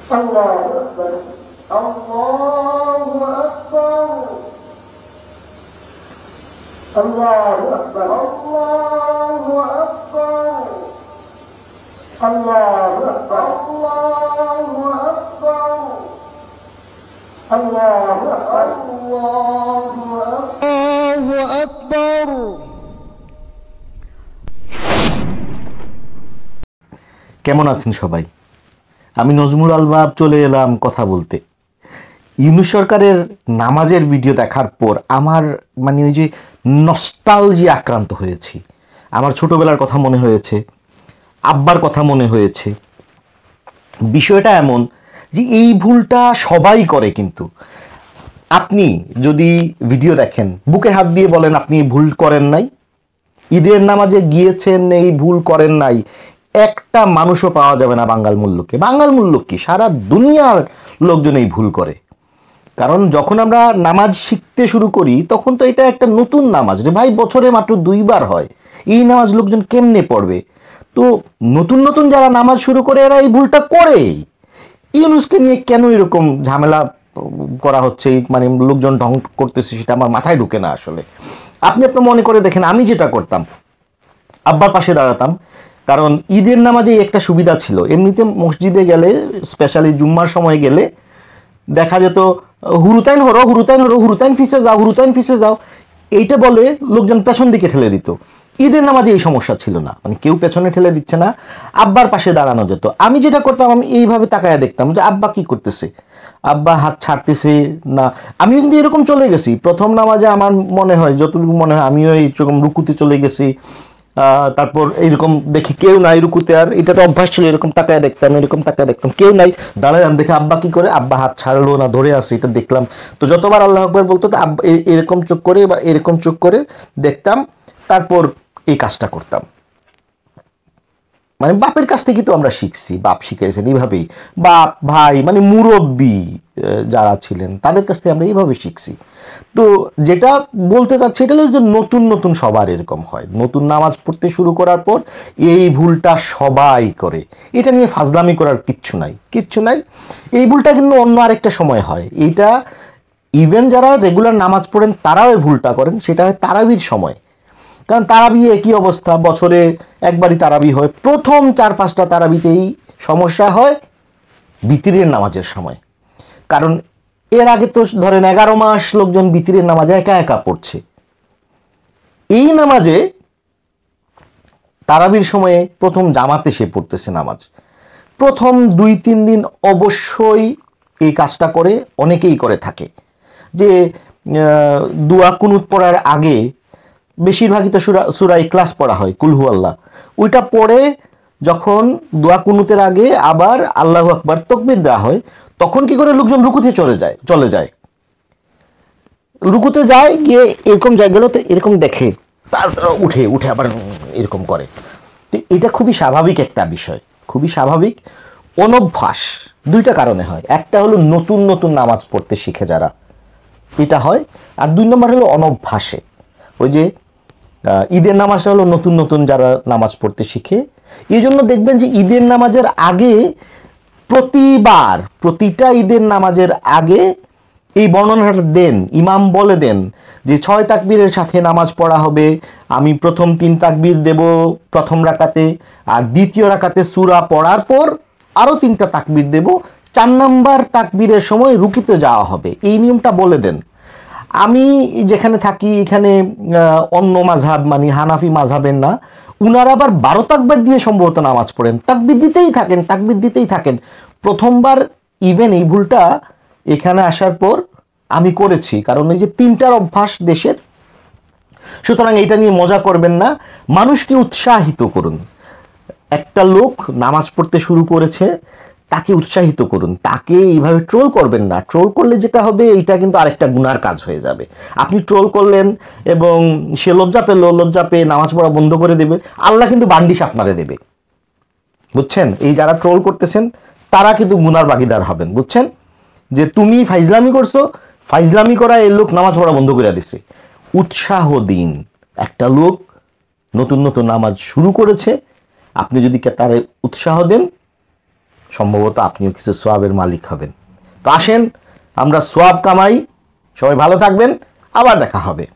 الله أكبر الله أكبر الله أكبر الله أكبر الله أكبر الله أكبر الله أكبر الله أكبر। কেমন আছেন সবাই? আমি নজমুল আলবাব চলে এলাম কথা বলতে। ইউনূস সরকারের নামাজের ভিডিও দেখার পর আমার ওই যে নস্টালজিয়া আক্রান্ত হয়েছি। আমার ছোটবেলার কথা মনে হয়েছে, আব্বার কথা মনে হয়েছে। বিষয়টা এমন যে এই ভুলটা সবাই করে, কিন্তু আপনি যদি ভিডিও দেখেন বুকে হাত দিয়ে বলেন আপনি ভুল করেন নাই, ঈদের নামাজে গিয়েছেন এই ভুল করেন নাই, একটা মানুষও পাওয়া যাবে না বাঙাল মুল্লুককে। বাঙাল মুল্লুক কি, সারা দুনিয়ার লোকজন এই ভুল করে। কারণ যখন আমরা নামাজ শিখতে শুরু করি তখন তো এটা একটা নতুন নামাজ রে ভাই, বছরে মাত্র 2 বার হয়। এই নামাজ লোকজন কেমনে পড়বে? তো নতুন নতুন যারা নামাজ শুরু করে এরা এই ভুলটা করে। ইউনূসকে নিয়ে কেন এরকম ঝামেলা করা হচ্ছে, লোকজন ঢং করতেছে, সেটা আমার মাথায় ঢুকে না আসলে। আপনি আপনার মনে করে দেখেন, আমি যেটা করতাম আব্বার পাশে দাঁড়াতাম। কারণ ঈদের নামাজে একটা সুবিধা ছিল, এমনিতে মসজিদে গেলে স্পেশালি জুম্মার সময় গেলে দেখা যেত হুরুতাইন হরো হুরুতাইন হরো, হুরুতাইন ফিসে যাও, হুরুতাইন ফিসে যাও, এইটা বলে লোকজন পেছন দিকে ঠেলে দিত। ঈদের নামাজে এই সমস্যা ছিল না, কেউ পেছনে ঠেলে দিচ্ছে না, আব্বার পাশে দাঁড়ানো যেত। আমি যেটা করতাম, আমি এইভাবে তাকায় দেখতাম যে আব্বা কি করতেছে, আব্বা হাত ছাড়তেছে না। আমিও কিন্তু এরকম চলে গেছি প্রথম নামাজে, আমার মনে হয় যতটুকু মনে হয় আমিও এইরকম রুকুতে চলে গেছি। তারপর এইরকম দেখি কেউ নাই রুকুতে, আর এটা তো অভ্যাস ছিল, এরকম তাকায় দেখতাম, এরকম তাকায় দেখতাম, কেউ নাই, দাঁড়ালাম, দেখে আব্বা কি করে, আব্বা হাত ছাড়লো না, ধরে আছে, এটা দেখলাম। তো যতবার আল্লাহু আকবার বলতো আব্বা এরকম চোখ করে বা এরকম চোখ করে দেখতাম, তারপর এই কাজটা করতাম। বাপের কাছ থেকে তো আমরা শিখছি, বাপ শিখেছেন এইভাবেই, বাপ ভাই মুরব্বী যারা ছিলেন তাদের কাছ থেকে আমরা এইভাবে শিখছি। তো যেটা বলতে চাচ্ছি এটা হলো যে নতুন নতুন সবার এরকম হয়, নতুন নামাজ পড়তে শুরু করার পর এই ভুলটা সবাই করে। এটা নিয়ে ফাজলামি করার কিচ্ছু নাই, কিচ্ছু নাই। এই ভুলটা কিন্তু অন্য আরেকটা সময় হয়, এইটা ইভেন যারা রেগুলার নামাজ পড়েন তারাও এই ভুলটা করেন, সেটা হয় তারাবির সময়। কারণ তারাবি একই অবস্থা, বছরে একবারই তারাবি হয়, প্রথম 4-5টা তারাবিতেই সমস্যা হয় বিতিরের নামাজের সময়। কারণ এর আগে তো ধরেন 11 মাস লোকজন বিতিরের নামাজ একা একা পড়ছে। এই নামাজে তারাবির সময়ে প্রথম জামাতে সে পড়তেছে নামাজ, প্রথম 2-3 দিন অবশ্যই এই কাজটা করে, অনেকেই করে থাকে যে দোয়া কুনুত পড়ার আগে বেশিরভাগই তো সূরা ইখলাস পড়া হয়, কুল হু আল্লাহ, ওইটা পড়ে যখন দোয়া কুনুতের আগে আবার আল্লাহু আকবার তাকবীর দেওয়া হয়, তখন কি করে লোকজন রুকুতে চলে যায়, রুকুতে যায়, গিয়ে এরকম জায়গাগুলোতে এরকম দেখে, তারপর উঠে আবার এরকম করে। তো এটা খুবই স্বাভাবিক একটা বিষয়, খুবই স্বাভাবিক। অনভ্যাস 2টা কারণে হয়, একটা হলো নতুন নতুন নামাজ পড়তে শিখে যারা, এটা হয়। আর 2 নম্বর হলো অনভ্যাসে। ওই যে ঈদের নামাজটা হলো নতুন নতুন যারা নামাজ পড়তে শিখে, এই জন্য দেখবেন যে ঈদের নামাজের আগে প্রতিটা ঈদের নামাজের আগে এই বর্ণনাটা দেন, ইমাম বলে দেন যে 6 তাকবীরের সাথে নামাজ পড়া হবে, আমি প্রথম 3 তাকবীর দেব প্রথম রাকাতে, আর দ্বিতীয় রাকাতে সূরা পড়ার পর আরও 3টা তাকবীর দেব, 4 নম্বর তাকবীরের সময় রুকুতে যাওয়া হবে, এই নিয়মটা বলে দেন। আমি যেখানে থাকি এখানে অন্য মাযহাব হানাফি মাযহাবের না, উনারা আবার 12 তাকবীর দিয়ে সম্ভবত নামাজ পড়েন, তাকবীর দিতেই থাকেন। প্রথমবার ইভেন এই ভুলটা এখানে আসার পর আমি করেছি, কারণ এই যে 3টার অভ্যাস দেশের। সুতরাং এটা নিয়ে মজা করবেন না, মানুষকে উৎসাহিত করুন। একটা লোক নামাজ পড়তে শুরু করেছে, তাকে উৎসাহিত করুন, তাকে এইভাবে ট্রোল করবেন না। ট্রোল করলে যেটা হবে, এইটা কিন্তু আরেকটা গুনার কাজ হয়ে যাবে। আপনি ট্রোল করলেন এবং সে লজ্জা পেয়ে নামাজ পড়া বন্ধ করে দেবে, আল্লাহ কিন্তু বান্ডিশ আপনারে দেবে, বুঝছেন? এই যারা ট্রোল করতেছেন তারা কিন্তু গুনার ভাগীদার হবেন, বুঝছেন? যে তুমি ফাইজলামি করছো, ফাইজলামি করা এই লোক নামাজ পড়া বন্ধ করে দিছে। উৎসাহ দিন, একটা লোক নতুন নতুন নামাজ শুরু করেছে, আপনি যদি তার উৎসাহ দেন, সম্ভবত আপনিও কিছু সোয়াবের মালিক হবেন। তো আসেন আমরা সোয়াব কামাই। সবাই ভালো থাকবেন, আবার দেখা হবে।